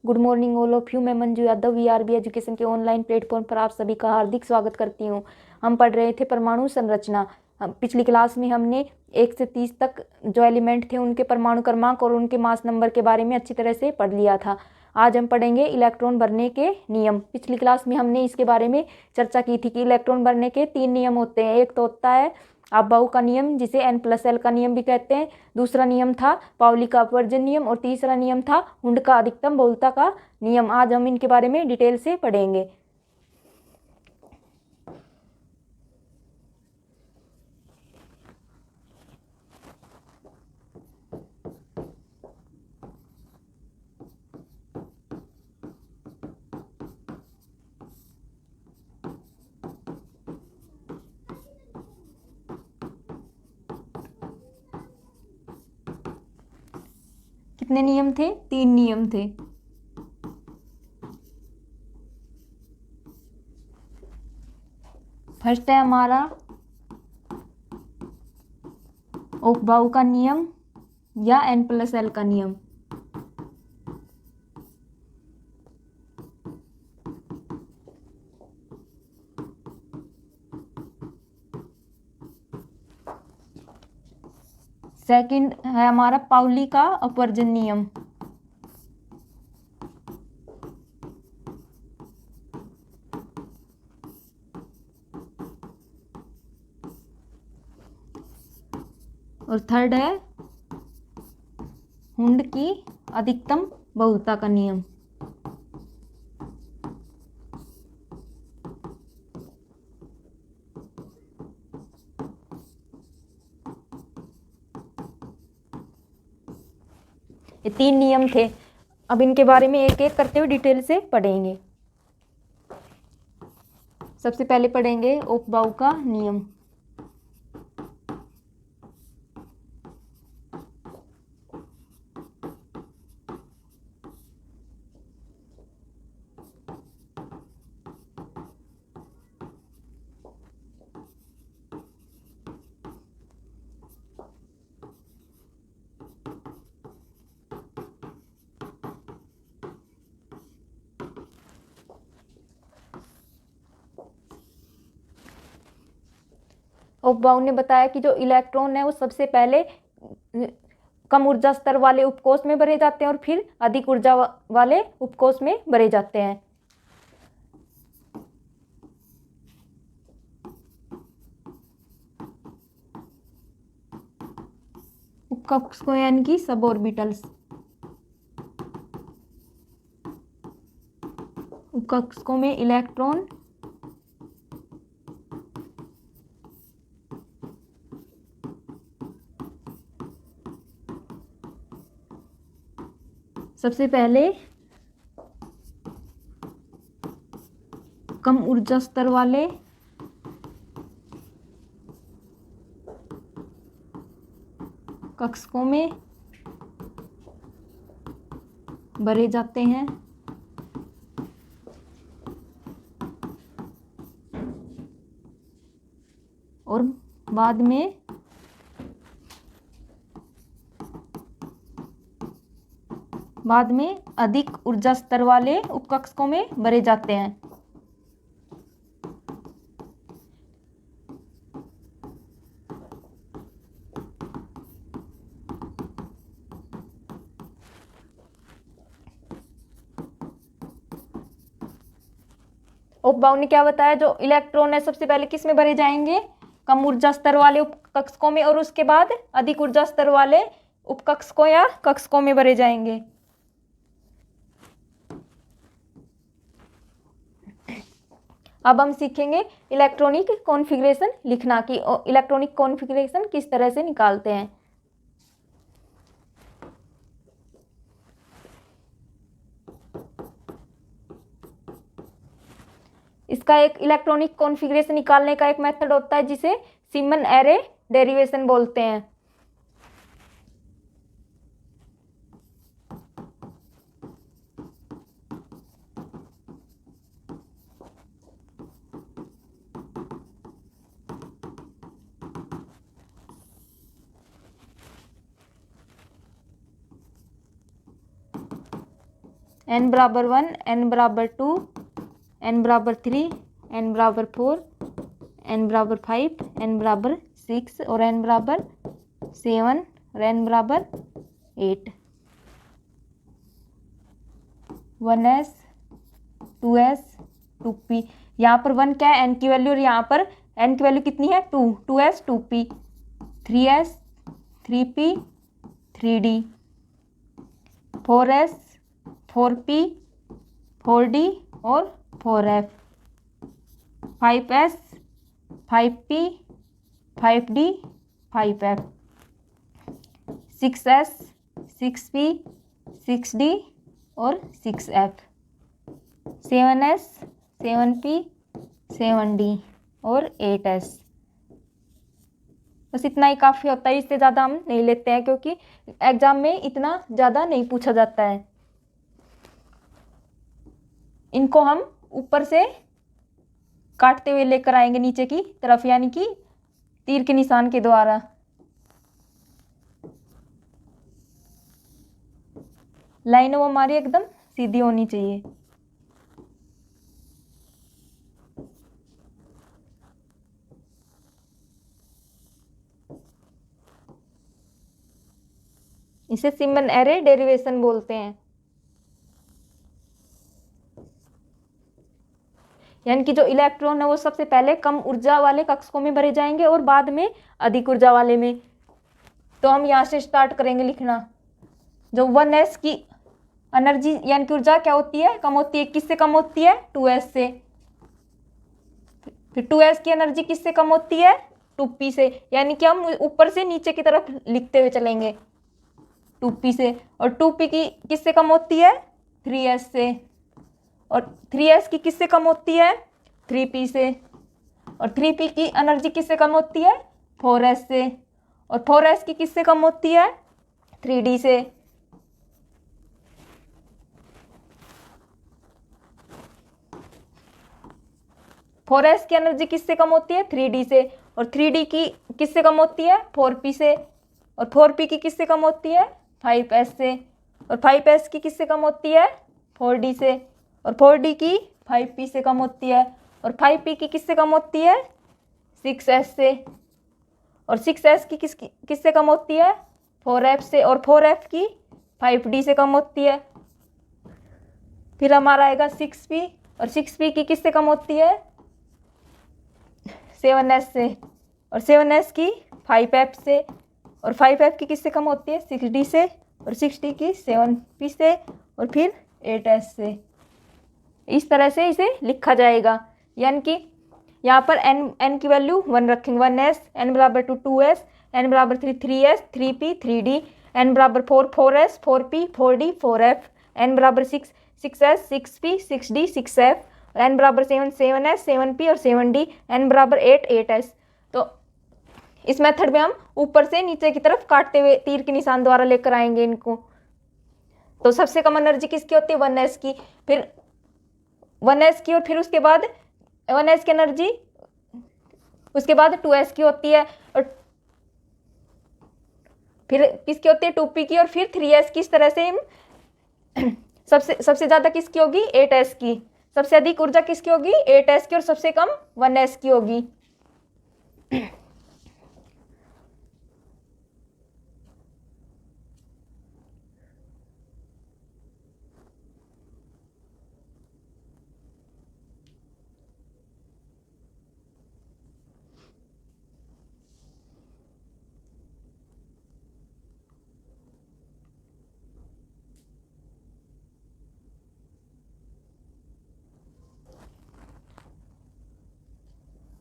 Good morning all of you. मैं Manju Yadav VRB education के online platform पर आप सभी का हार्दिक स्वागत करती हूँ। हम पढ़ रहे थे परमाणु संरचना। पिछली क्लास में हमने 1 से 30 तक जो एलिमेंट थे उनके परमाणु क्रमांक और उनके मास नंबर के बारे में अच्छी तरह से पढ़ लिया था। आज हम पढ़ेंगे इलेक्ट्रॉन भरने के नियम। पिछली क्लास में हमने इसके बारे में चर्चा की थी कि इलेक्ट्रॉन भरने के 3 नियम होते हैं। एक तो होता है अबाउ का नियम, जिसे N+L का नियम भी कहते हैं। दूसरा नियम था पाउली का अपवर्जन नियम और तीसरा नियम था हुंड का अधिकतम बहुलता का नियम। आज हम इनके बारे में डिटेल से पढ़ेंगे। कितने नियम थे? 3 नियम थे। फर्स्ट है हमारा ओकबाउ का नियम या N+L का नियम। सेकंड है हमारा पाउली का अपवर्जन नियम। और थर्ड है हुंड की अधिकतम बहुलता का नियम। ये 3 नियम थे। अब इनके बारे में एक एक करते हुए डिटेल से पढ़ेंगे। सबसे पहले पढ़ेंगे ओकबाउ का नियम। ओकबाउ ने बताया कि जो इलेक्ट्रॉन है वो सबसे पहले कम ऊर्जा स्तर वाले उपकोष में भरे जाते हैं और फिर अधिक ऊर्जा वाले उपकोष में भरे जाते हैं। उपकक्षों यानी कि सब ऑर्बिटल्स। उपकक्षों में इलेक्ट्रॉन सबसे पहले कम ऊर्जा स्तर वाले कक्षकों में भरे जाते हैं और बाद में अधिक ऊर्जा स्तर वाले उपकक्षकों में भरे जाते हैं। ओकबाउ ने क्या बताया? जो इलेक्ट्रॉन है सबसे पहले किस में भरे जाएंगे? कम ऊर्जा स्तर वाले उपकक्षकों में और उसके बाद अधिक ऊर्जा स्तर वाले उपकक्षकों या कक्षकों में भरे जाएंगे। अब हम सीखेंगे इलेक्ट्रॉनिक कॉन्फ़िगरेशन लिखना कि इलेक्ट्रॉनिक कॉन्फ़िगरेशन किस तरह से निकालते हैं। इसका एक इलेक्ट्रॉनिक कॉन्फ़िगरेशन निकालने का एक मेथड होता है जिसे सिमन एरे डेरिवेशन बोलते हैं। n बराबर 1, n बराबर 2, n बराबर 3, n बराबर 4, n बराबर 5, n बराबर 6 और n बराबर 7 और n बराबर 8। 1s 2s 2p। यहाँ पर 1 क्या है, n की वैल्यू, और यहाँ पर n की वैल्यू कितनी है 2, 2s 2p, 3s 3p 3d, 4s 4p 4d और 4f, 5s 5p 5d 5f, 6s 6p 6d और 6f, 7s 7p 7d और 8s। बस इतना ही काफ़ी होता है, इससे ज़्यादा हम नहीं लेते हैं क्योंकि एग्जाम में इतना ज़्यादा नहीं पूछा जाता है। इनको हम ऊपर से काटते हुए लेकर आएंगे नीचे की तरफ, यानी कि तीर के निशान के द्वारा। लाइन वो हमारी एकदम सीधी होनी चाहिए। इसे सिमन एरे डेरिवेशन बोलते हैं। यानी कि जो इलेक्ट्रॉन है वो सबसे पहले कम ऊर्जा वाले कक्षकों में भरे जाएंगे और बाद में अधिक ऊर्जा वाले में। तो हम यहाँ से स्टार्ट करेंगे लिखना। जो 1s की एनर्जी यानी कि ऊर्जा क्या होती है, कम होती है, किससे कम होती है 2s से। फिर 2s की एनर्जी किससे कम होती है 2p से, यानी कि हम ऊपर से नीचे की तरफ लिखते हुए चलेंगे 2p से। और 2p की किससे कम होती है 3s से, और 3s की किससे कम होती है 3p से, और 3p की एनर्जी किससे कम होती है 4s से, और 4s की किससे कम होती है 3d से। फोर एस की एनर्जी किससे कम होती है 3d से, और 3d की किससे कम होती है 4p से, और 4p की किससे कम होती है 5s से, और 5s की किससे कम होती है 4d से, और 4d की 5p से कम होती है, और 5p की किससे कम होती है 6s से, और 6s की किससे कम होती है 4f से, और 4f की 5d से कम होती है। फिर हमारा आएगा 6p, और 6p की किससे कम होती है 7s से, और 7s की 5f से, और 5f की किससे कम होती है 6d से, और 6d की 7p से, और फिर 8s से। इस तरह से इसे लिखा जाएगा। यानी कि यहाँ पर n की वैल्यू 1 रखेंगे 1s, n बराबर 2s, n बराबर 3s 3p 3d, n बराबर 4s 4p 4d 4f, n बराबर 6s 6p 6d 6f, n बराबर 7s 7p और 7d, n बराबर 8s। तो इस मेथड में हम ऊपर से नीचे की तरफ काटते हुए तीर के निशान द्वारा लेकर आएंगे इनको। तो सबसे कम एनर्जी किसकी होती है 1s की, फिर 1s की, और फिर उसके बाद 1s की एनर्जी उसके बाद 2s की होती है, और फिर किसकी होती है 2p की, और फिर 3s की। इस तरह से हम सबसे ज़्यादा किसकी होगी 8s की, सबसे अधिक ऊर्जा किसकी होगी 8s की, और सबसे कम 1s की होगी।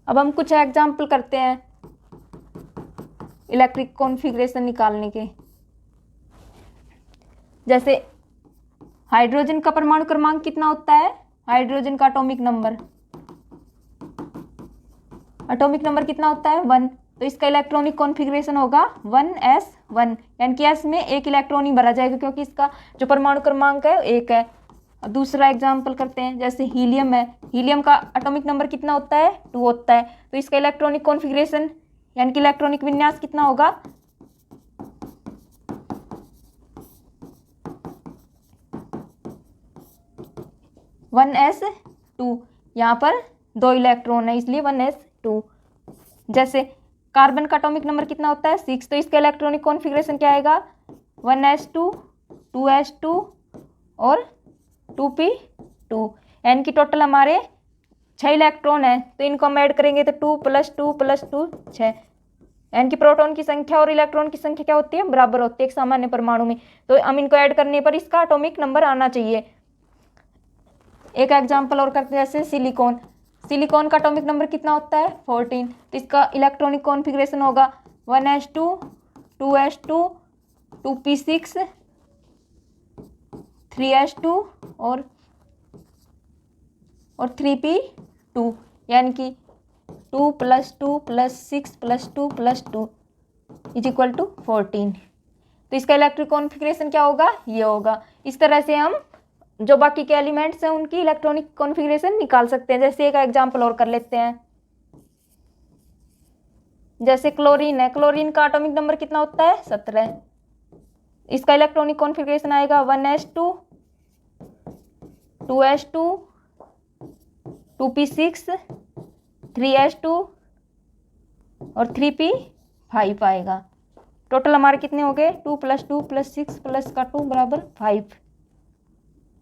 अब हम कुछ एग्जाम्पल करते हैं इलेक्ट्रिक कॉन्फ़िगरेशन निकालने के। जैसे हाइड्रोजन का परमाणु क्रमांक कितना होता है, हाइड्रोजन का एटॉमिक नंबर कितना होता है 1। तो इसका इलेक्ट्रॉनिक कॉन्फ़िगरेशन होगा 1s1, यानी कि s में एक इलेक्ट्रॉन ही भरा जाएगा क्योंकि इसका जो परमाणु क्रमांक है 1 है। अब दूसरा एग्जाम्पल करते हैं। जैसे हीलियम है, हीलियम का एटॉमिक नंबर कितना होता है 2 होता है। तो इसका इलेक्ट्रॉनिक कॉन्फ़िगरेशन यानी कि इलेक्ट्रॉनिक विन्यास कितना होगा 1s2, यहाँ पर 2 इलेक्ट्रॉन है इसलिए 1s2। जैसे कार्बन का एटॉमिक नंबर कितना होता है 6, तो इसका इलेक्ट्रॉनिक कॉन्फ़िगरेशन क्या आएगा 1s2, 2s2 और 2p2। यानी कि टोटल हमारे 6 इलेक्ट्रॉन है, तो इनको हम ऐड करेंगे तो 2 + 2 + 2 6। यानी कि प्रोटॉन की संख्या और इलेक्ट्रॉन की संख्या क्या होती है बराबर होती है एक सामान्य परमाणु में, तो हम इनको ऐड करने पर इसका एटॉमिक नंबर आना चाहिए। एक एग्जाम्पल और करते हैं, जैसे सिलिकॉन। सिलिकॉन का एटॉमिक नंबर कितना होता है 14, तो इसका इलेक्ट्रॉनिक कॉन्फ़िगरेशन होगा 1s2, 2s2, 2p6, 3s2 और 3p2। यानी कि 2 + 2 + 6 + 2 + 2 = 14। तो इसका इलेक्ट्रिक कॉन्फ़िगरेशन क्या होगा ये होगा। इस तरह से हम जो बाकी के एलिमेंट्स हैं उनकी इलेक्ट्रॉनिक कॉन्फ़िगरेशन निकाल सकते हैं। जैसे एक एग्जांपल और कर लेते हैं, जैसे क्लोरीन है। क्लोरीन का एटॉमिक नंबर कितना होता है 17। इसका इलेक्ट्रॉनिक कॉन्फ़िगरेशन आएगा 1s2, 2s2, 2p6, 3s2 और 3p5 आएगा। टोटल हमारे कितने हो गए 2 + 2 + 6 + 2 = 5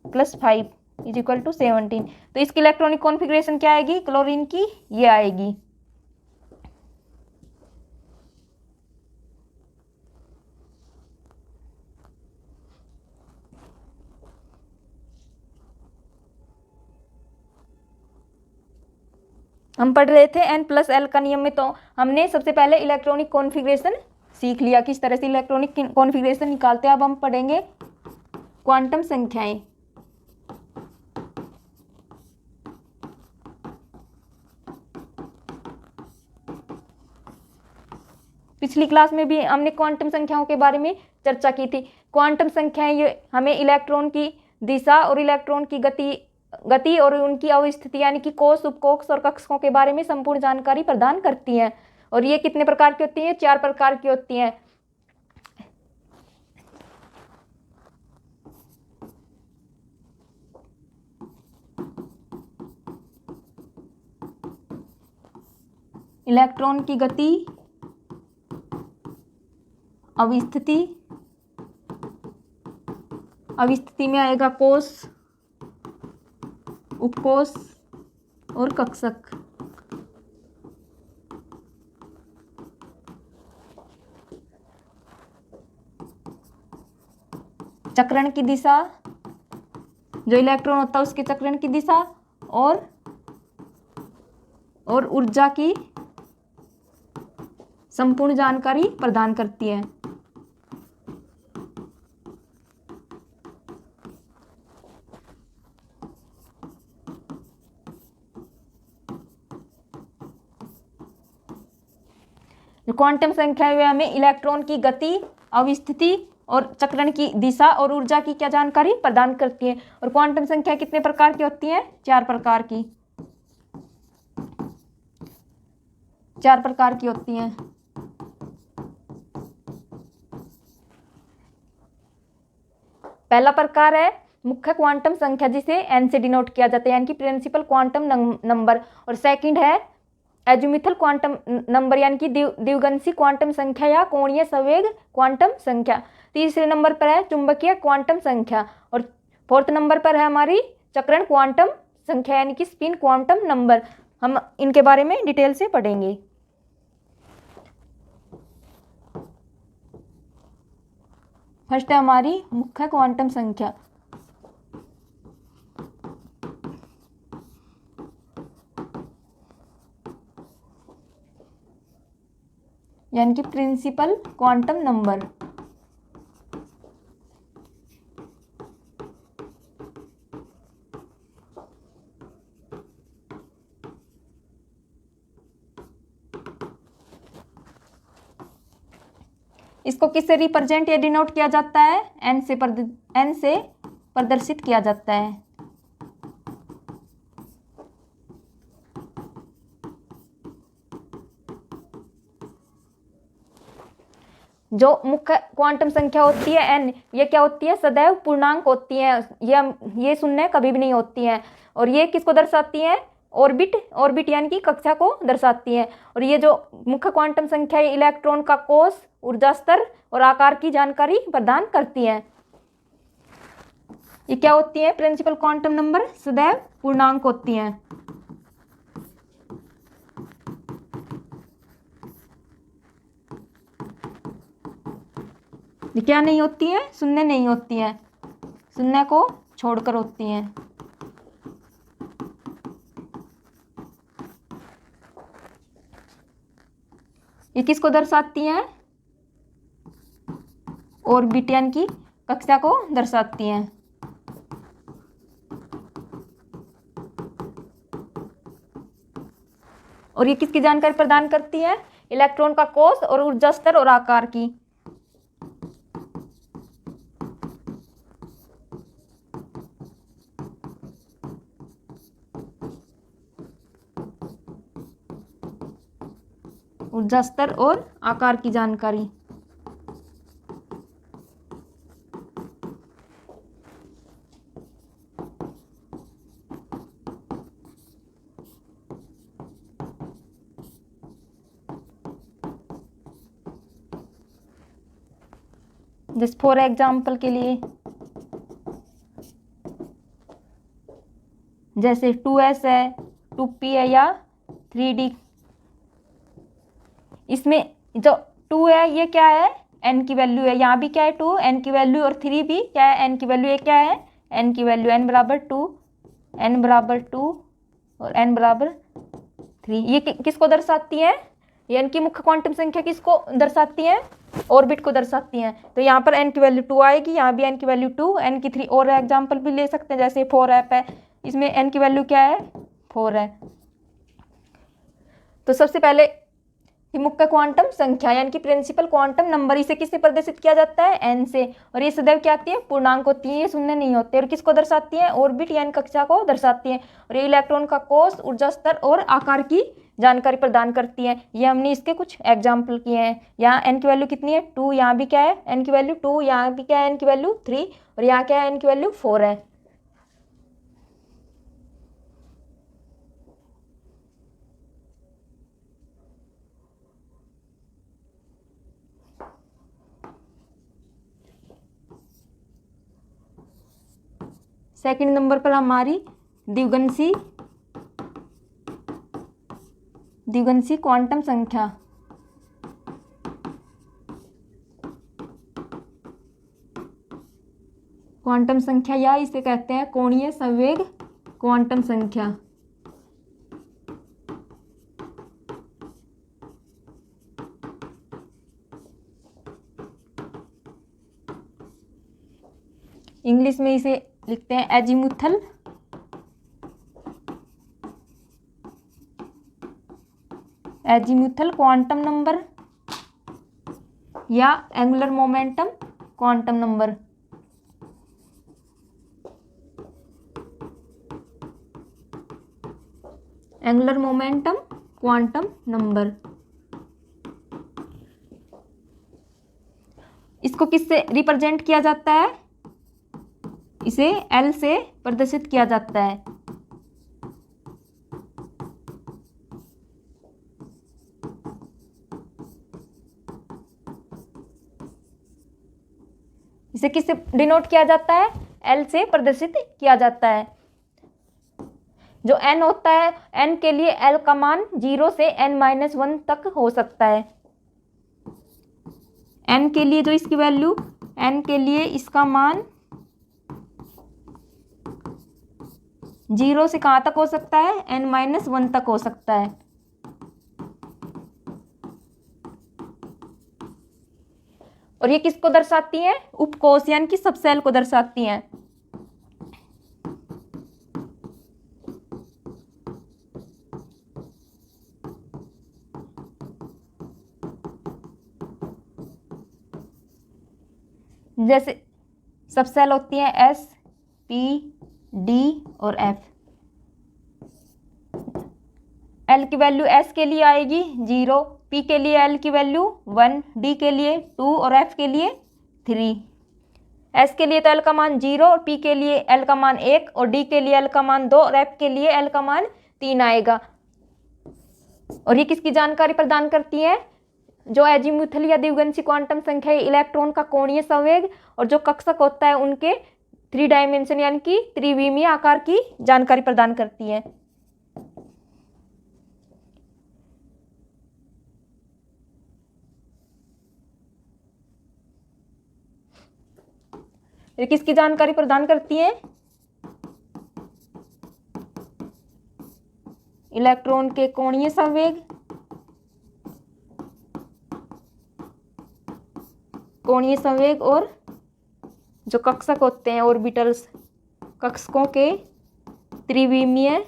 + 5 = 17। तो इसकी इलेक्ट्रॉनिक कॉन्फ़िगरेशन क्या आएगी क्लोरीन की ये आएगी। हम पढ़ रहे थे n+l का नियम में, तो हमने सबसे पहले इलेक्ट्रॉनिक कॉन्फ़िगरेशन सीख लिया किस तरह से इलेक्ट्रॉनिक कॉन्फ़िगरेशन निकालते हैं। अब हम पढ़ेंगे क्वांटम संख्याएं। पिछली क्लास में भी हमने क्वांटम संख्याओं के बारे में चर्चा की थी। क्वांटम संख्याएं ये हमें इलेक्ट्रॉन की दिशा और इलेक्ट्रॉन की गति और उनकी अवस्थिति यानी कि कोष, उपकोष और कक्षकों के बारे में संपूर्ण जानकारी प्रदान करती हैं। और ये कितने प्रकार की होती हैं 4 प्रकार की होती हैं। इलेक्ट्रॉन की गति, अवस्थिति में आएगा कोष, उपकोष और कक्षक। चक्रण की दिशा, जो इलेक्ट्रॉन होता है उसके चक्रण की दिशा और ऊर्जा की संपूर्ण जानकारी प्रदान करती है। जो क्वांटम संख्या है हमें इलेक्ट्रॉन की गति, अवस्थिति और चक्रण की दिशा और ऊर्जा की क्या जानकारी प्रदान करती है। और क्वांटम संख्या कितने प्रकार की होती हैं 4 प्रकार की, 4 प्रकार की होती हैं। पहला प्रकार है मुख्य क्वांटम संख्या जिसे n से डिनोट किया जाता है यानी कि प्रिंसिपल क्वांटम नंबर। और सेकंड है एजुमिथल क्वांटम नंबर यानी कि द्विगंशी क्वांटम संख्या या कोणीय संवेग क्वांटम संख्या। तीसरे नंबर पर है चुंबकीय क्वांटम संख्या और फोर्थ नंबर पर है हमारी चक्रण क्वांटम संख्या यानी कि स्पिन क्वांटम नंबर। हम इनके बारे में डिटेल से पढ़ेंगे। फर्स्ट है हमारी मुख्य क्वांटम संख्या। यानी कि प्रिंसिपल क्वांटम नंबर। इसको किससे रिप्रेजेंट या डिनोट किया जाता है n से प्रदर्शित किया जाता है। जो मुख्य क्वांटम संख्या होती है n, ये क्या होती है, सदैव पूर्णांक होती है, ये शून्य कभी भी नहीं होती हैं। और ये किसको दर्शाती हैं, ऑर्बिट यानी कि कक्षा को दर्शाती है। और ये जो मुख्य क्वांटम संख्या है, इलेक्ट्रॉन का कोष, ऊर्जा स्तर और आकार की जानकारी प्रदान करती है। ये क्या होती है, प्रिंसिपल क्वांटम नंबर सदैव पूर्णांक होती हैं। ये क्या नहीं होती है, शून्य नहीं होती है, शून्य को छोड़कर होती हैं। ये किसको दर्शाती हैं, ऑर्बिट यानी कि कक्षा को दर्शाती हैं। और ये किसकी जानकारी प्रदान करती है, इलेक्ट्रॉन का कोष और ऊर्जा स्तर और आकार की। ऊर्जा स्तर और आकार की जानकारी। जैसे फॉर एग्जाम्पल के लिए, जैसे 2s है, 2p है या 3d। इसमें जो 2 है ये क्या है, n की वैल्यू है, यहाँ भी क्या है 2 n की वैल्यू, और 3 भी क्या है, n की वैल्यू, ये क्या है n की वैल्यू, n बराबर 2, n बराबर 2 और n बराबर 3। ये किसको दर्शाती है, ये n की मुख्य क्वांटम संख्या किसको दर्शाती है, ऑर्बिट को दर्शाती हैं। तो यहाँ पर n की वैल्यू 2 आएगी, यहाँ भी n की वैल्यू 2, n की 3। और एग्जाम्पल भी ले सकते हैं, जैसे 4f है, इसमें n की वैल्यू क्या है, 4 है। तो सबसे पहले मुख्य क्वांटम संख्या यानी कि प्रिंसिपल क्वांटम नंबर, इसे किससे प्रदर्शित किया जाता है, n से। और ये सदैव क्या आती है, पूर्णांक होती है, ये शून्य नहीं होते। और किसको दर्शाती है, ऑर्बिट यानी कक्षा को दर्शाती है। और ये इलेक्ट्रॉन का कोष, ऊर्जा स्तर और आकार की जानकारी प्रदान करती है। ये हमने इसके कुछ एग्जाम्पल किए हैं। यहाँ n की वैल्यू कितनी है, 2, यहाँ भी क्या है n की वैल्यू 2, यहाँ भी क्या है n की वैल्यू 3, और यहाँ क्या है n की वैल्यू 4 है। सेकंड नंबर पर हमारी द्विगंशी क्वांटम संख्या। क्वांटम संख्या या इसे कहते हैं कोणीय संवेग क्वांटम संख्या। इंग्लिश में इसे लिखते हैं एजीमुथल क्वांटम नंबर या angular momentum quantum number. Angular momentum quantum number. इसको किससे रिप्रेजेंट किया जाता है, इसे L से प्रदर्शित किया जाता है। इसे किससे डिनोट किया जाता है, L से प्रदर्शित किया जाता है। जो n होता है, n के लिए L का मान 0 से n-1 तक हो सकता है। n के लिए जो इसकी वैल्यू, n के लिए इसका मान 0 से कहाँ तक हो सकता है, n-1 तक हो सकता है। और ये किसको दर्शाती हैं, उपकोष यानी कि सबसेल को दर्शाती हैं। जैसे सबसेल होती हैं S, P, D और F। L की वैल्यू S के लिए आएगी 0, P के लिए L की वैल्यू 1, D के लिए 2 और F के लिए 3। S के लिए तो L का मान 0 और P के लिए L का मान 1 और D के लिए L का मान 2 और F के लिए L का मान 3 आएगा। और ये किसकी जानकारी प्रदान करती है? जो एजीमुथल या द्विगंशी क्वांटम संख्या इलेक्ट्रॉन का कोणीय संवेग और जो कक्षक होता है उनके 3 डायमेंशन यानी कि त्रिविमीय आकार की जानकारी प्रदान करती है। ये किसकी जानकारी प्रदान करती है? इलेक्ट्रॉन के कोणीय संवेग, और जो कक्षक होते हैं ऑर्बिटल्स, कक्षकों के त्रिविमीय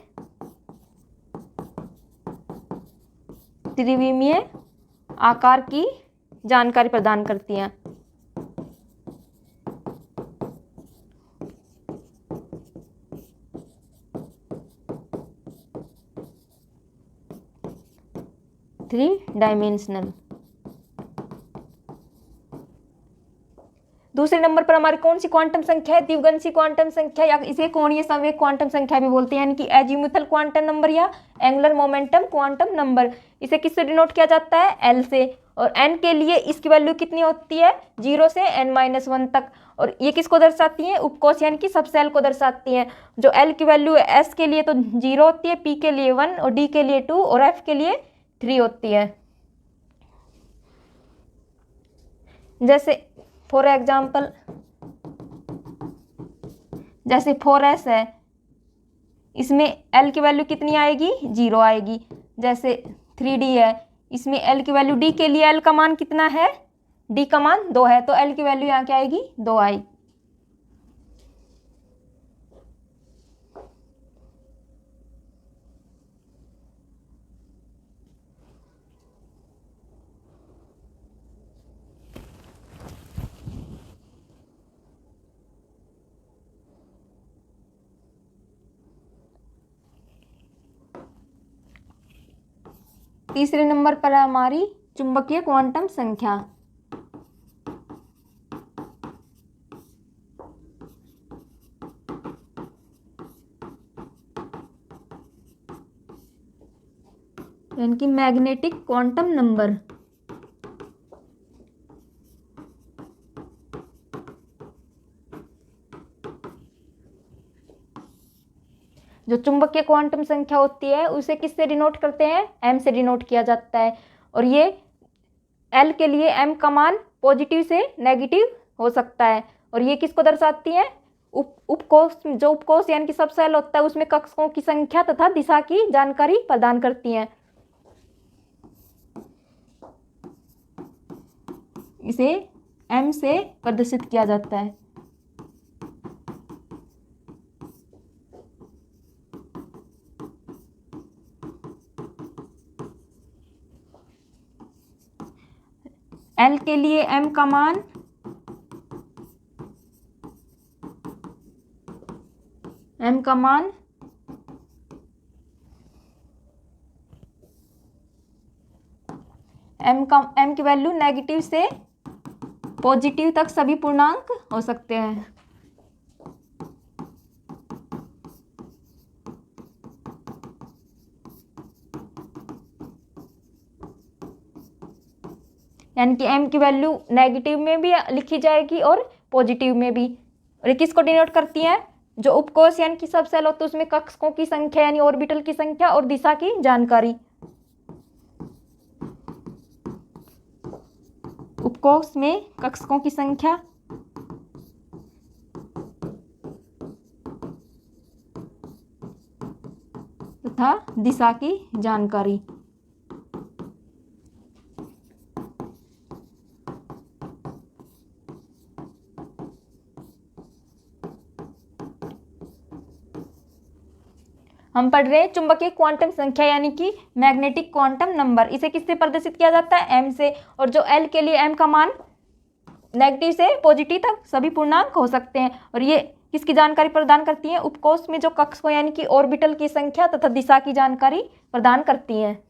आकार की जानकारी प्रदान करती हैं। Three dimensional. दूसरे नंबर पर हमारी कौन सी क्वांटम संख्या है? द्विगंशी क्वांटम संख्या या इसे कोणीय संवेग क्वांटम संख्या भी बोलते हैं, यानी कि एजीमुथल क्वांटम नंबर या एंगुलर मोमेंटम क्वांटम नंबर। इसे किससे डिनोट किया जाता है? L से। और N के लिए इसकी वैल्यू कितनी होती है? 0 से N-1 तक। और ये किसको दर्शाती है? उपकोष यानी कि सबसेल को दर्शाती है। जो L की वैल्यू है S के लिए तो 0 होती है, P के लिए 1 और D के लिए 2 और F के लिए 3 होती है। जैसे फॉर एग्जाम्पल, जैसे 4s है, इसमें L की वैल्यू कितनी आएगी? 0 आएगी। जैसे 3D है, इसमें L की वैल्यू, D के लिए L का मान कितना है? D का मान 2 है, तो L की वैल्यू यहाँ क्या आएगी? 2 आएगी। तीसरे नंबर पर है हमारी चुंबकीय क्वांटम संख्या। यानी कि मैग्नेटिक क्वांटम नंबर। जो चुंबकीय क्वांटम संख्या होती है उसे किससे डिनोट करते हैं? M से डिनोट किया जाता है। और ये L के लिए M का मान पॉजिटिव से नेगेटिव हो सकता है। और ये किसको दर्शाती है? उपकोष, जो उपकोष यानी कि सबसेल होता है उसमें कक्षकों की संख्या तथा दिशा की जानकारी प्रदान करती हैं। इसे M से प्रदर्शित किया जाता है। L के लिए M का मान M की वैल्यू नेगेटिव से पॉजिटिव तक सभी पूर्णांक हो सकते हैं। यानी कि M की वैल्यू नेगेटिव में भी लिखी जाएगी और पॉजिटिव में भी। और ये किसको डिनोट करती है? जो उपकोष यानी कि सबसेल होते हैं उसमें कक्षकों की संख्या यानी ऑर्बिटल की संख्या और दिशा की जानकारी। उपकोष में कक्षकों की संख्या तथा दिशा की जानकारी। हम पढ़ रहे हैं चुंबकीय क्वांटम संख्या यानी कि मैग्नेटिक क्वांटम नंबर। इसे किससे प्रदर्शित किया जाता है? M से। और जो L के लिए M का मान नेगेटिव से पॉजिटिव तक सभी पूर्णांक हो सकते हैं। और ये किसकी जानकारी प्रदान करती है? उपकोष में जो कक्षकों यानी कि ऑर्बिटल की संख्या तथा दिशा की जानकारी प्रदान करती हैं।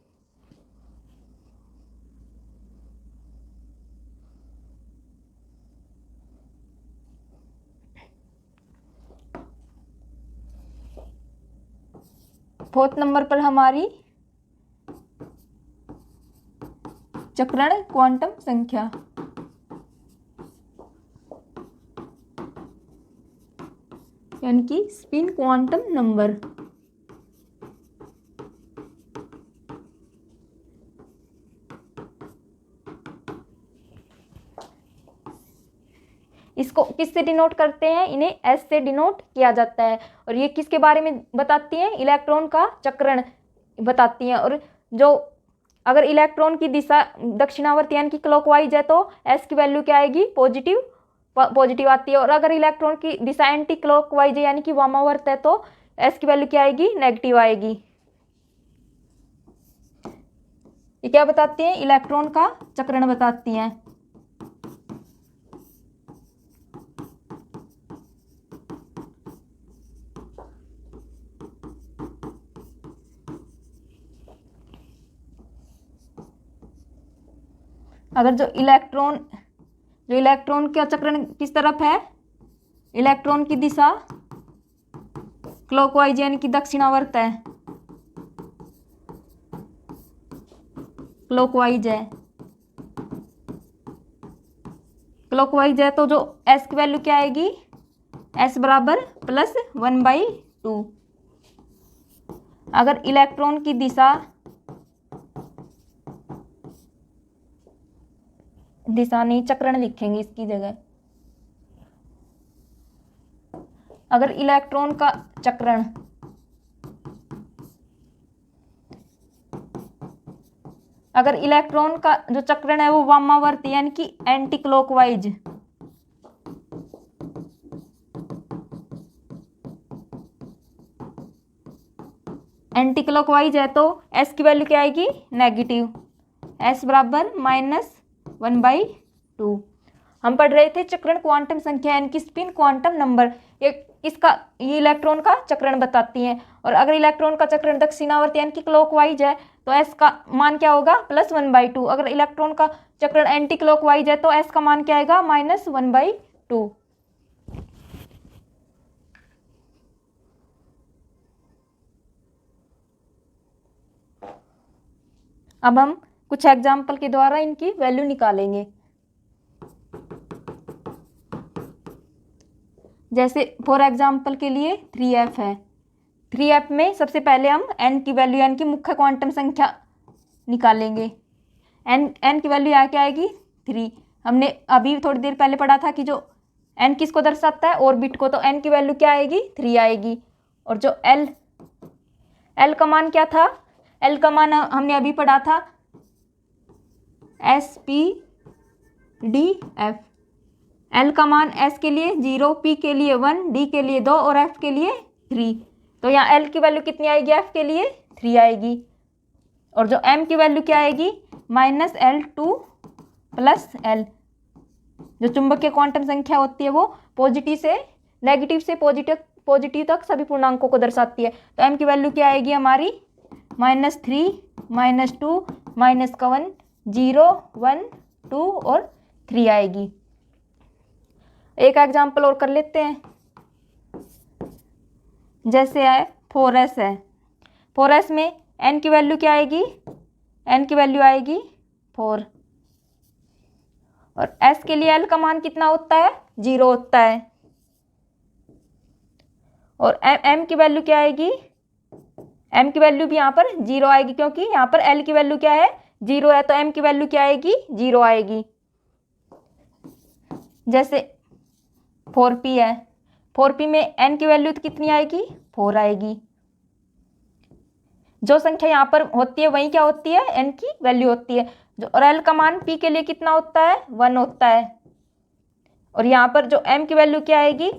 4th नंबर पर हमारी चक्रण क्वांटम संख्या, यानी कि स्पिन क्वांटम नंबर। इसको किससे डिनोट करते हैं? इन्हें एस से डिनोट किया जाता है। और ये किसके बारे में बताती हैं? इलेक्ट्रॉन का चक्रण बताती हैं। और जो अगर इलेक्ट्रॉन की दिशा दक्षिणावर्ती यानी कि क्लॉकवाइज है तो एस की वैल्यू क्या आएगी? पॉजिटिव आती है। और अगर इलेक्ट्रॉन की दिशा एंटी क्लॉकवाइज है यानी कि वामावर्त है तो एस की वैल्यू क्या आएगी? नेगेटिव आएगी। ये क्या बताती हैं? इलेक्ट्रॉन का चक्रण बताती हैं। अगर जो इलेक्ट्रॉन का चक्रण किस तरफ है? इलेक्ट्रॉन की दिशा क्लॉकवाइज यानी कि दक्षिणावर्त है, क्लॉकवाइज है तो जो एस की वैल्यू क्या आएगी? एस बराबर +1/2। अगर इलेक्ट्रॉन की दिशा नहीं, चक्रण लिखेंगे इसकी जगह। अगर इलेक्ट्रॉन का चक्रण अगर इलेक्ट्रॉन का जो चक्रण है वो वामावर्त यानी कि एंटी क्लॉकवाइज है तो एस की वैल्यू क्या आएगी? नेगेटिव। एस बराबर -1/2। हम पढ़ रहे थे चक्रण क्वांटम संख्या यानी कि स्पिन क्वांटम नंबर। ये इलेक्ट्रॉन का चक्रण बताती हैं। और अगर इलेक्ट्रॉन का चक्रण दक्षिणावर्त यानी कि क्लॉकवाइज है तो एस का मान क्या होगा? +1/2। अगर इलेक्ट्रॉन का चक्रण एंटी क्लॉकवाइज है तो एस का मान क्या आएगा? -1/2। अब हम कुछ एग्जाम्पल के द्वारा इनकी वैल्यू निकालेंगे। जैसे फॉर एग्जाम्पल के लिए 3f है। 3f में सबसे पहले हम n की वैल्यू यानी कि मुख्य क्वांटम संख्या निकालेंगे। n की वैल्यू यहाँ क्या आएगी? 3। हमने अभी थोड़ी देर पहले पढ़ा था कि जो n किसको दर्शाता है? ऑर्बिट को। तो n की वैल्यू क्या आएगी? 3 आएगी। और जो l का मान क्या था? l का मान हमने अभी पढ़ा था SPDF। L का मान S के लिए 0, P के लिए 1, D के लिए 2 और F के लिए 3। तो यहाँ L की वैल्यू कितनी आएगी? F के लिए 3 आएगी। और जो M की वैल्यू क्या आएगी? -L2 + L। जो चुंबकीय क्वांटम संख्या होती है वो नेगेटिव से पॉजिटिव तक सभी पूर्णांकों को दर्शाती है। तो M की वैल्यू क्या आएगी हमारी? -3, -2, -1, 0, 1, 2 और 3 आएगी। एक एग्जाम्पल और कर लेते हैं। जैसे है 4s है। 4s में n की वैल्यू क्या आएगी? n की वैल्यू आएगी 4। और s के लिए l का मान कितना होता है? 0 होता है। और m की वैल्यू क्या आएगी? m की वैल्यू भी यहाँ पर 0 आएगी क्योंकि यहाँ पर l की वैल्यू क्या है? 0 है। तो m की वैल्यू क्या आएगी? 0 आएगी। जैसे 4p है। 4p में n की वैल्यू कितनी आएगी? 4 आएगी। जो संख्या यहाँ पर होती है वही क्या होती है? n की वैल्यू होती है। और l का मान p के लिए कितना होता है? 1 होता है। और यहाँ पर जो m की वैल्यू क्या आएगी?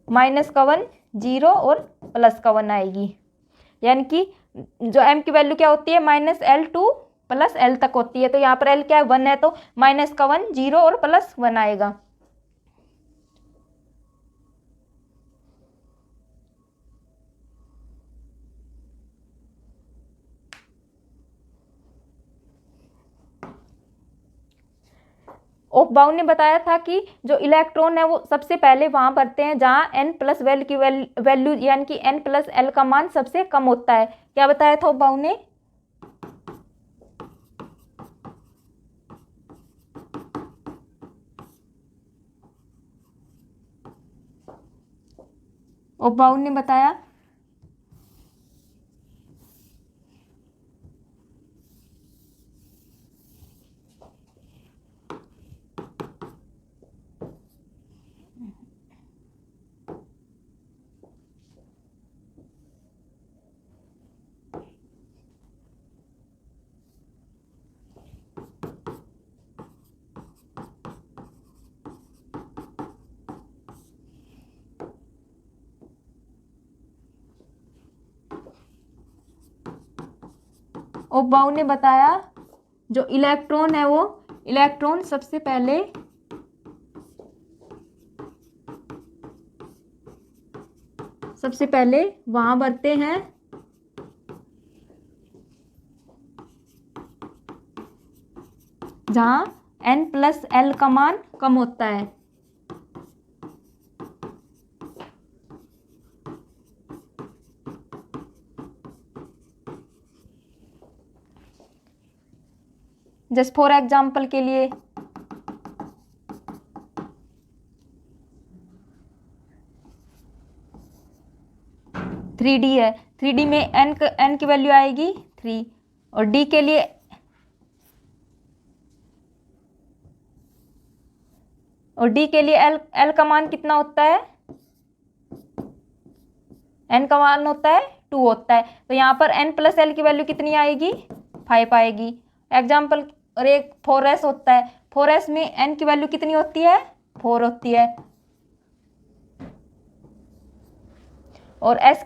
-1, 0 और +1 आएगी। यानी कि जो m की वैल्यू क्या होती है? -L2 + L तक होती है। तो यहाँ पर l क्या है? 1 है तो -1, 0 और +1 आएगा। ओफबाउ ने बताया था कि जो इलेक्ट्रॉन है वो सबसे पहले वहाँ भरते हैं जहाँ n+1 की वैल्यू यानी कि n+l का मान सबसे कम होता है। क्या बताया था ओफबाउ ने? ओफबाउ ने बताया ओफबाउ ने बताया जो इलेक्ट्रॉन है वो इलेक्ट्रॉन सबसे पहले वहां भरते हैं जहां n+l का मान कम होता है। जस्ट फॉर एग्जाम्पल के लिए 3D है, 3D में n की वैल्यू आएगी 3 और D के लिए l का मान कितना होता है? n का मान होता है 2 होता है, तो यहाँ पर n+l की वैल्यू कितनी आएगी? 5 आएगी। एग्जाम्पल और एक 4s होता है, 4s में n की वैल्यू कितनी होती है? 4 होती है। और s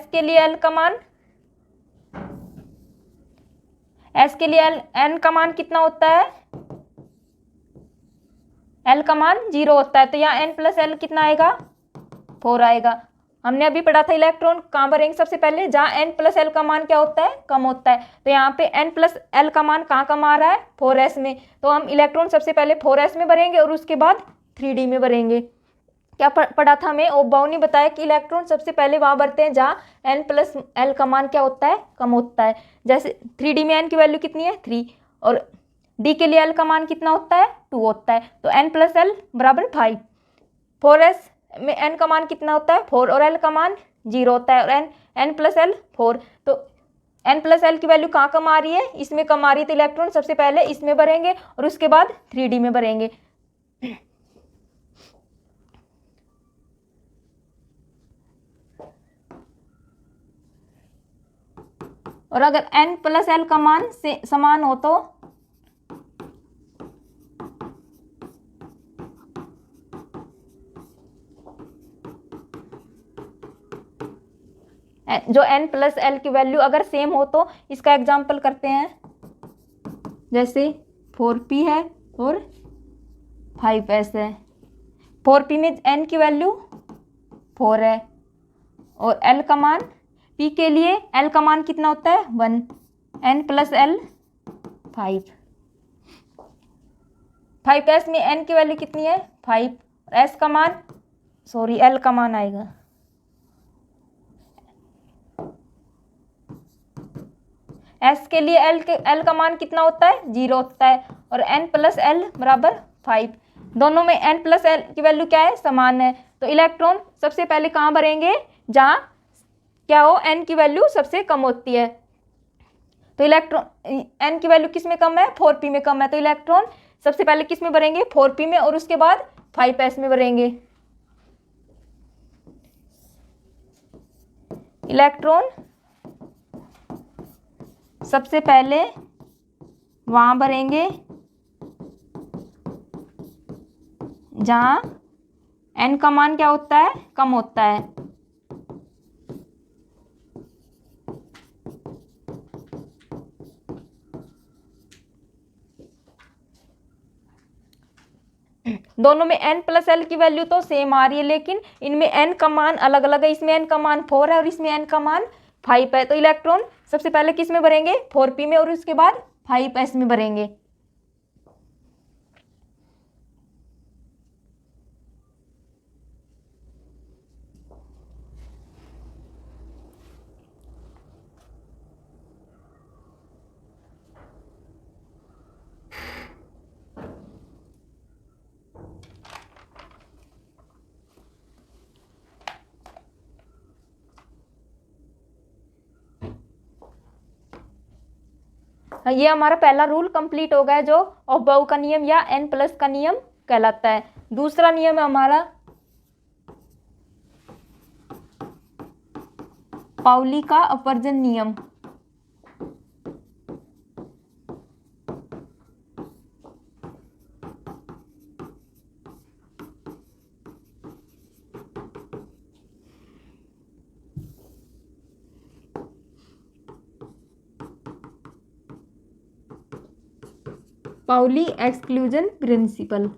के लिए l का मान s के लिए n का मान कितना होता है? l का मान 0 होता है, तो यहाँ n+l कितना आएगा? 4 आएगा। हमने अभी पढ़ा था इलेक्ट्रॉन कहाँ भरेंगे सबसे पहले? जहाँ n+l का मान क्या होता है? कम होता है। तो यहाँ पे n+l का मान कहाँ कम आ रहा है? 4s में, तो हम इलेक्ट्रॉन सबसे पहले 4s में भरेंगे और उसके बाद 3D में भरेंगे। क्या पढ़ा था हमें? ओफबाउ ने बताया कि इलेक्ट्रॉन सबसे पहले वहाँ भरते हैं जहाँ n+l का मान क्या होता है? कम होता है। जैसे 3D में n की वैल्यू कितनी है? 3 और D के लिए l का मान कितना होता है? 2 होता है, तो n+l बराबर 5। 4s में n का मान कितना होता है? 4 और l का मान 0 होता है और n+l 4, तो n+l की वैल्यू कहाँ कम आ रही है? इसमें कम आ रही है, तो इलेक्ट्रॉन सबसे पहले इसमें भरेंगे और उसके बाद 3D में भरेंगे। और अगर n+l का मान से समान हो तो जो n+l की वैल्यू अगर सेम हो तो इसका एग्जाम्पल करते हैं। जैसे 4p है और 5s है। 4p में n की वैल्यू 4 है और l का मान p के लिए l का मान कितना होता है? 1, n+l 5। 5s में n की वैल्यू कितनी है? 5 और s का मान l का मान आएगा s के लिए l का मान कितना होता है? 0 होता है और n+l बराबर 5। दोनों में n+l की वैल्यू क्या है? समान है, तो इलेक्ट्रॉन सबसे पहले कहाँ भरेंगे? जहाँ क्या हो? n की वैल्यू सबसे कम होती है। तो इलेक्ट्रॉन n की वैल्यू किस में कम है? 4p में कम है, तो इलेक्ट्रॉन सबसे पहले किस में भरेंगे? 4p में और उसके बाद 5s में भरेंगे। इलेक्ट्रॉन सबसे पहले वहां भरेंगे जहां n का मान क्या होता है? कम होता है। दोनों में n+l की वैल्यू तो सेम आ रही है, लेकिन इनमें n का मान अलग अलग है। इसमें n का मान 4 है और इसमें n का मान 5 है, तो इलेक्ट्रॉन सबसे पहले किस में भरेंगे? 4p में और उसके बाद 5s में भरेंगे। ये हमारा पहला रूल कंप्लीट हो गया, जो ऑफ बाउ का नियम या N+ का नियम कहलाता है। दूसरा नियम है हमारा पाउली का अपवर्जन नियम। Pauli exclusion principle.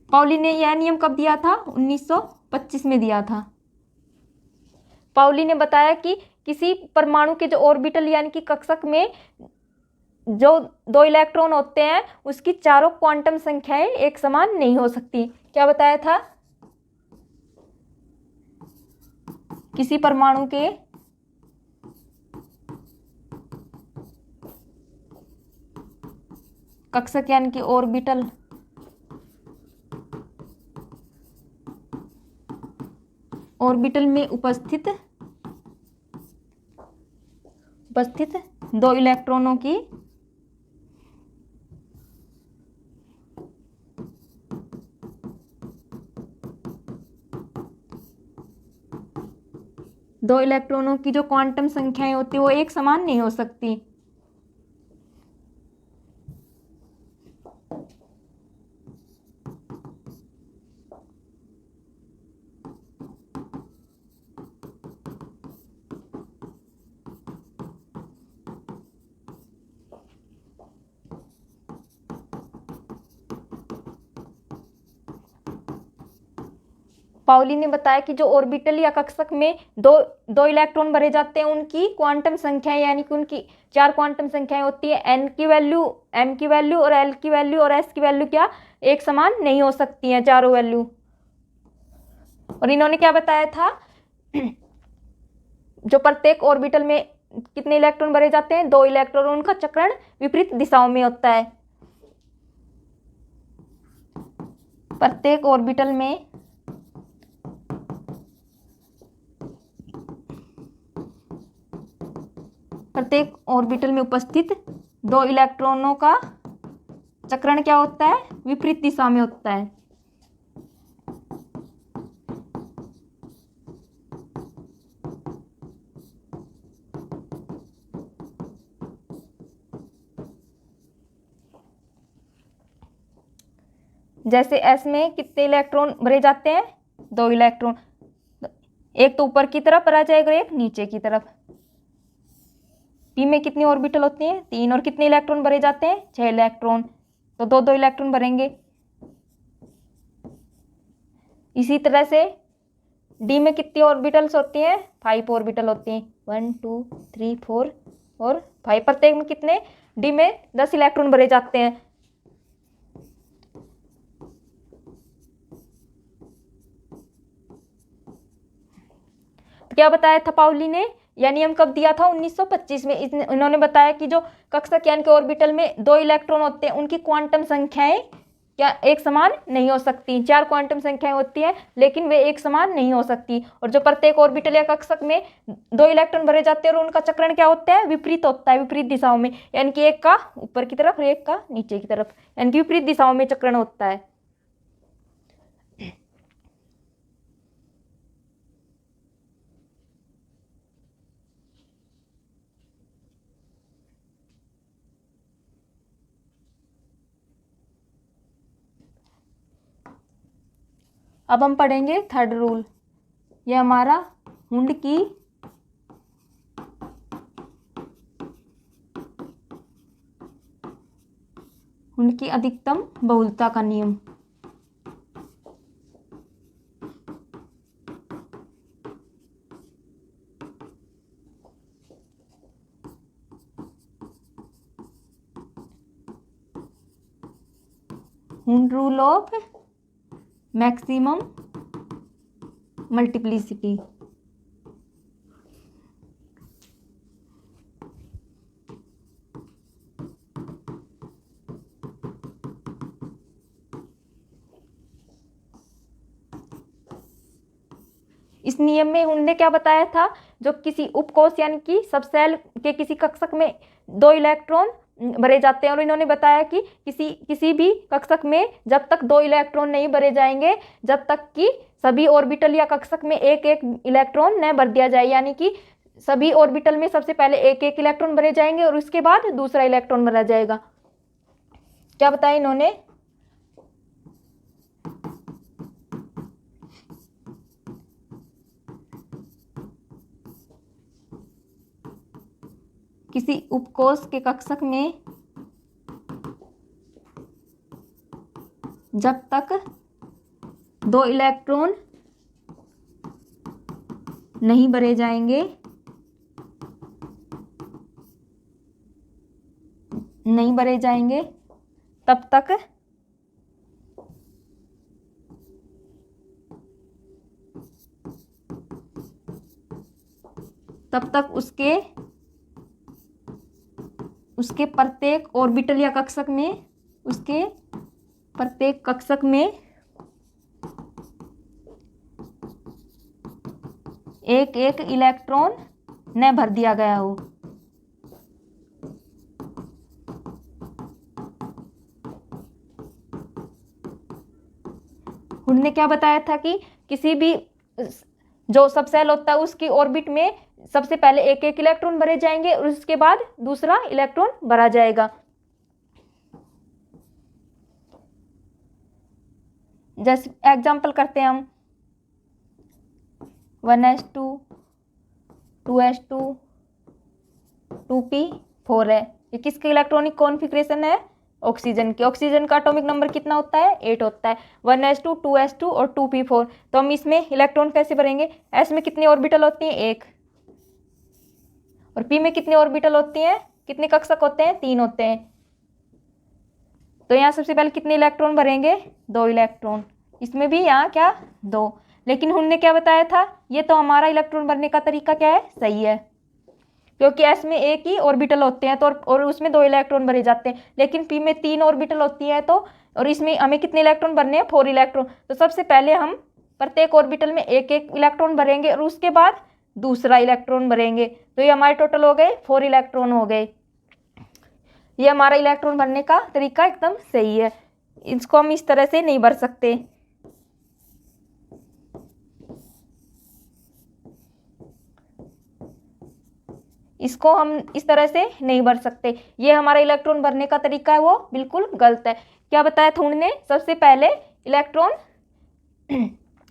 पाउली ने यह नियम कब दिया था? 1925 में दिया था। पाउली ने बताया कि किसी परमाणु के जो ऑर्बिटल यानी कि कक्षक में जो 2 इलेक्ट्रॉन होते हैं उसकी चारों क्वांटम संख्याएं एक समान नहीं हो सकती। क्या बताया था? किसी परमाणु के कक्षक यानी कि ऑर्बिटल में उपस्थित 2 इलेक्ट्रॉनों की जो क्वांटम संख्याएं होती है वो एक समान नहीं हो सकती। पाउली ने बताया कि जो ऑर्बिटल या कक्षक में दो इलेक्ट्रॉन भरे जाते हैं उनकी क्वांटम संख्याएं यानी कि उनकी 4 क्वांटम संख्याएं होती है। n की वैल्यू, m की वैल्यू और l की वैल्यू और s की वैल्यू क्या एक समान नहीं हो सकती हैं, चारों वैल्यू। और इन्होंने क्या बताया था? जो प्रत्येक ऑर्बिटल में कितने इलेक्ट्रॉन भरे जाते हैं? 2 इलेक्ट्रॉन। उनका चक्रण विपरीत दिशाओं में होता है। प्रत्येक ऑर्बिटल में उपस्थित 2 इलेक्ट्रॉनों का चक्रण क्या होता है? विपरीत दिशा में होता है। जैसे S में कितने इलेक्ट्रॉन भरे जाते हैं? 2 इलेक्ट्रॉन। एक तो ऊपर की तरफ भरा जाएगा, एक नीचे की तरफ। P में कितनी ऑर्बिटल होती हैं? 3। और कितने इलेक्ट्रॉन भरे जाते हैं? 6 इलेक्ट्रॉन। तो 2 इलेक्ट्रॉन भरेंगे। इसी तरह से D में कितनी ऑर्बिटल्स होती हैं? 5 ऑर्बिटल होती हैं। 1 2 3 4 और 5। प्रत्येक में कितने? D में 10 इलेक्ट्रॉन भरे जाते हैं। तो क्या बताया था पाउली ने? यह नियम कब दिया था? 1925 में। इन्होंने बताया कि जो कक्षक यानी कि ऑर्बिटल में 2 इलेक्ट्रॉन होते हैं उनकी क्वांटम संख्याएं क्या एक समान नहीं हो सकती। 4 क्वांटम संख्याएं होती है लेकिन वे एक समान नहीं हो सकती। और जो प्रत्येक ऑर्बिटल या कक्षक में 2 इलेक्ट्रॉन भरे जाते हैं और उनका चक्रण क्या होता है? विपरीत होता है, विपरीत दिशाओं में। यानी कि एक का ऊपर की तरफ और एक का नीचे की तरफ, यानी कि विपरीत दिशाओं में चक्रण होता है। अब हम पढ़ेंगे 3rd रूल। यह हमारा हुंड की अधिकतम बहुलता का नियम। Hund rule of maximum multiplicity. इस इस नियम में उन्होंने क्या बताया था, जो किसी उपकोष यानी कि सबसेल के किसी कक्षक में 2 इलेक्ट्रॉन भरे जाते हैं, और इन्होंने बताया कि किसी भी कक्षक में जब तक 2 इलेक्ट्रॉन नहीं भरे जाएंगे, जब तक कि सभी ऑर्बिटल या कक्षक में एक एक इलेक्ट्रॉन न भर दिया जाए, यानी कि सभी ऑर्बिटल में सबसे पहले एक एक इलेक्ट्रॉन भरे जाएंगे और उसके बाद दूसरा इलेक्ट्रॉन भरा जाएगा। क्या बताया इन्होंने, किसी उपकोष के कक्षक में जब तक 2 इलेक्ट्रॉन नहीं भरे जाएंगे, तब तक उसके प्रत्येक ऑर्बिटल या कक्षक में, उसके प्रत्येक कक्षक में एक एक इलेक्ट्रॉन न भर दिया गया हो। उन्होंने क्या बताया था कि किसी भी जो सबसेल होता है उसकी ऑर्बिट में सबसे पहले एक एक इलेक्ट्रॉन भरे जाएंगे और उसके बाद दूसरा इलेक्ट्रॉन भरा जाएगा। जैसे एग्जांपल करते हैं हम, 1s2 2s2 2p4 है। ये किसके इलेक्ट्रॉनिक कॉन्फ़िगरेशन है, ऑक्सीजन की। ऑक्सीजन का एटॉमिक नंबर कितना होता है, 8 होता है। 1s2 2s2 और 2p4। तो हम इसमें इलेक्ट्रॉन कैसे भरेंगे, s में कितनी ऑर्बिटल होती हैं, 1, और p में कितनी ऑर्बिटल होती हैं, कितने कक्षक होते हैं, 3 होते हैं। तो यहाँ सबसे पहले कितने इलेक्ट्रॉन भरेंगे, 2 इलेक्ट्रॉन। इसमें भी यहाँ क्या, 2। लेकिन उन्होंने क्या बताया था, ये तो हमारा इलेक्ट्रॉन भरने का तरीका क्या है, सही है, क्योंकि s में एक ही ऑर्बिटल होते हैं तो और उसमें 2 इलेक्ट्रॉन भरे जाते हैं। लेकिन p में 3 ऑर्बिटल होती है, तो और इसमें हमें कितने इलेक्ट्रॉन भरने हैं, 4 इलेक्ट्रॉन। तो सबसे पहले हम प्रत्येक ऑर्बिटल में एक एक इलेक्ट्रॉन भरेंगे और उसके बाद दूसरा इलेक्ट्रॉन भरेंगे। तो ये हमारे टोटल हो गए 4 इलेक्ट्रॉन हो गए। ये हमारा इलेक्ट्रॉन भरने का तरीका एकदम सही है। इसको हम इस तरह से नहीं भर सकते। इसको हम इस तरह से नहीं भर सकते। ये हमारा इलेक्ट्रॉन भरने का तरीका है, वो बिल्कुल गलत है। क्या बताया था उन्होंने, सबसे पहले इलेक्ट्रॉन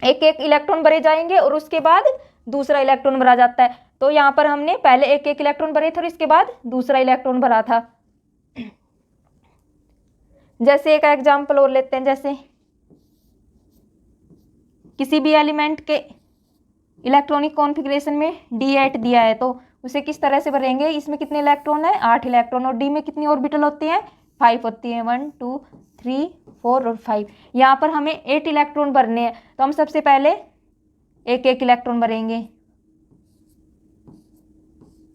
एक एक इलेक्ट्रॉन भरे जाएंगे और उसके बाद दूसरा इलेक्ट्रॉन भरा जाता है। तो यहाँ पर हमने पहले एक एक इलेक्ट्रॉन भरे थे और इसके बाद दूसरा इलेक्ट्रॉन भरा था। जैसे एक एग्जाम्पल और लेते हैं, जैसे किसी भी एलिमेंट के इलेक्ट्रॉनिक कॉन्फ़िगरेशन में D8 दिया है, तो उसे किस तरह से भरेंगे, इसमें कितने इलेक्ट्रॉन है, 8 इलेक्ट्रॉन, और D में कितनी ऑर्बिटल होती हैं, 5 होती हैं, 1 2 3 4 और 5। यहाँ पर हमें 8 इलेक्ट्रॉन भरने हैं, तो हम सबसे पहले एक एक इलेक्ट्रॉन भरेंगे।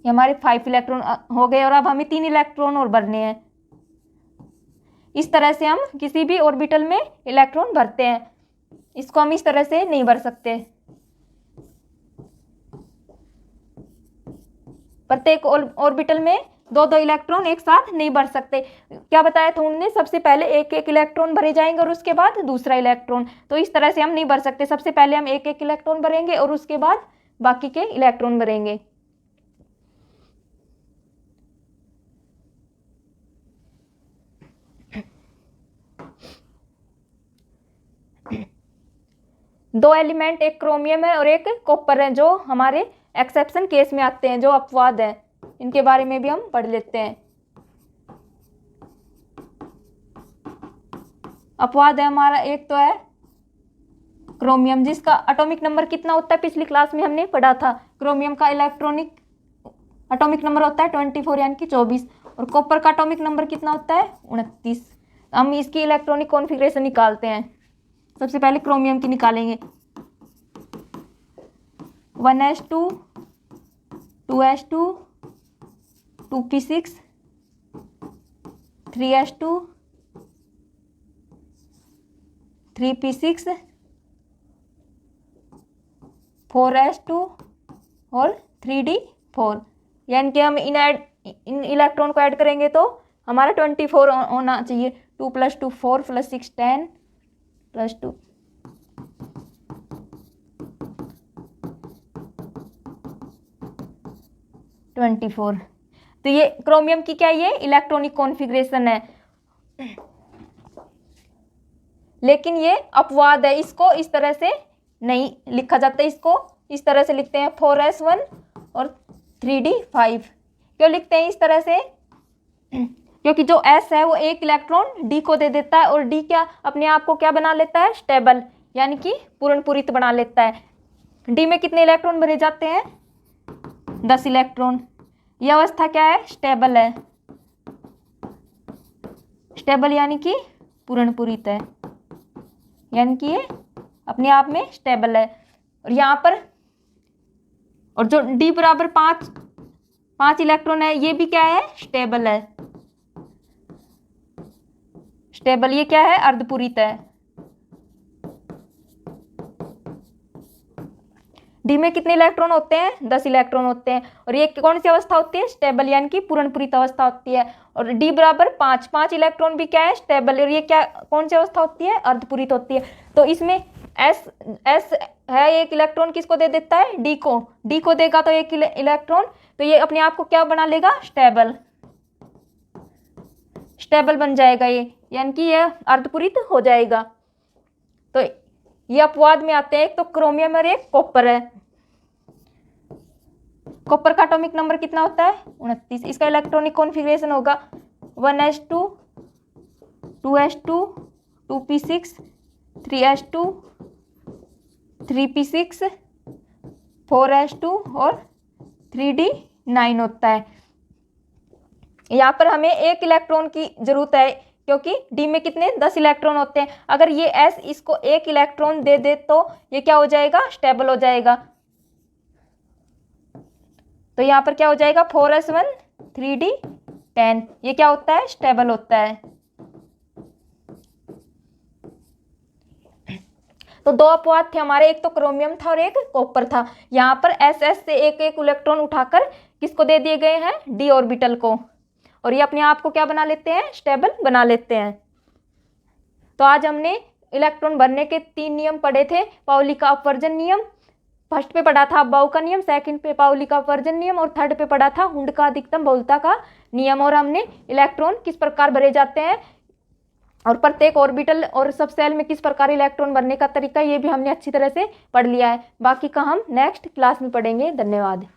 ये हमारे 5 इलेक्ट्रॉन हो गए, और अब हमें 3 इलेक्ट्रॉन और भरने हैं। इस तरह से हम किसी भी ऑर्बिटल में इलेक्ट्रॉन भरते हैं। इसको हम इस तरह से नहीं भर सकते। प्रत्येक ऑर्बिटल में 2-2 इलेक्ट्रॉन एक साथ नहीं भर सकते। क्या बताया था उन्होंने, सबसे पहले एक एक इलेक्ट्रॉन भरे जाएंगे और उसके बाद दूसरा इलेक्ट्रॉन। तो इस तरह से हम नहीं भर सकते। सबसे पहले हम एक एक इलेक्ट्रॉन भरेंगे और उसके बाद बाकी के इलेक्ट्रॉन भरेंगे। दो एलिमेंट, एक क्रोमियम है और एक कॉपर है, जो हमारे एक्सेप्शन केस में आते हैं, जो अपवाद हैं। इनके बारे में भी हम पढ़ लेते हैं। अपवाद है हमारा, एक तो है क्रोमियम, जिसका एटॉमिक नंबर कितना होता है, पिछली क्लास में हमने पढ़ा था। क्रोमियम का इलेक्ट्रॉनिक एटॉमिक नंबर होता है 24 यानी कि 24, और कॉपर का एटॉमिक नंबर कितना होता है, 29। हम इसकी इलेक्ट्रॉनिक कॉन्फ़िगरेशन निकालते हैं। सबसे पहले क्रोमियम की निकालेंगे। 1s2 2s2 2p6 3s2 3p6 4s2 और 3d4, यानी कि हम इन इलेक्ट्रॉन को ऐड करेंगे तो हमारा 24 होना चाहिए। 2 + 2 4 + 6 10 + 2 24। तो ये क्रोमियम की क्या ये इलेक्ट्रॉनिक कॉन्फ़िगरेशन है, लेकिन ये अपवाद है, इसको इस तरह से नहीं लिखा जाता, इसको इस तरह से लिखते हैं 4s1 और 3d5। क्यों लिखते हैं इस तरह से? क्योंकि जो s है वो एक इलेक्ट्रॉन d को दे देता है और d क्या अपने आप को क्या बना लेता है, स्टेबल, यानी कि पूर्ण पूरित बना लेता है। d में कितने इलेक्ट्रॉन भरे जाते हैं? 10 इलेक्ट्रॉन। यह अवस्था क्या है, स्टेबल है। स्टेबल यानी कि पूर्ण पूरित है, यानी कि ये अपने आप में स्टेबल है। और यहाँ पर और जो d बराबर 5 इलेक्ट्रॉन है ये भी क्या है, स्टेबल है। स्टेबल ये क्या है, अर्धपूरित है। डी में कितने इलेक्ट्रॉन होते हैं? 10 इलेक्ट्रॉन होते हैं। और ये कौन सी अवस्था होती है, स्टेबल, यानी कि पूर्णपूरित अवस्था होती है। और डी बराबर 5 इलेक्ट्रॉन भी क्या है, स्टेबल। और ये क्या कौन सी अवस्था होती है, अर्धपूरित होती है। तो इसमें एस है, एक इलेक्ट्रॉन किसको दे देता है, डी को देगा तो एक इलेक्ट्रॉन, तो ये अपने आप को क्या बना लेगा, स्टेबल बन जाएगा ये, यानी कि ये अर्धपूरित हो जाएगा। तो ये अपवाद में आते हैं, एक तो क्रोमियम और एक कॉपर है। कॉपर का एटॉमिक नंबर कितना होता है, 29। इसका इलेक्ट्रॉनिक कॉन्फ़िगरेशन होगा 1s2 2s2 2p6 3s2 3p6 4s2 और 3d9 होता है। यहाँ पर हमें एक इलेक्ट्रॉन की जरूरत है, क्योंकि डी में कितने 10 इलेक्ट्रॉन होते हैं। अगर ये एस इसको एक इलेक्ट्रॉन दे दे तो ये क्या हो जाएगा, स्टेबल हो जाएगा। तो यहाँ पर क्या हो जाएगा 4s1 3d10, ये क्या होता है, स्टेबल होता है। तो दो अपवाद थे हमारे, एक तो क्रोमियम था और एक कॉपर था। यहाँ पर एस से एक इलेक्ट्रॉन उठाकर किसको दे दिए गए हैं, डी ऑर्बिटल को, और ये अपने आप को क्या बना लेते हैं, स्टेबल बना लेते हैं। तो आज हमने इलेक्ट्रॉन भरने के 3 नियम पढ़े थे। पाउली का अपवर्जन नियम फर्स्ट पे पढ़ा था, अबाउ का नियम, सेकंड पे पाउली का अपवर्जन नियम, और थर्ड पे पढ़ा था हुंड का अधिकतम बहुलता का नियम। और हमने इलेक्ट्रॉन किस प्रकार भरे जाते हैं और प्रत्येक ऑर्बिटल और सब सेल में किस प्रकार इलेक्ट्रॉन भरने का तरीका, ये भी हमने अच्छी तरह से पढ़ लिया है। बाकी का हम नेक्स्ट क्लास में पढ़ेंगे। धन्यवाद।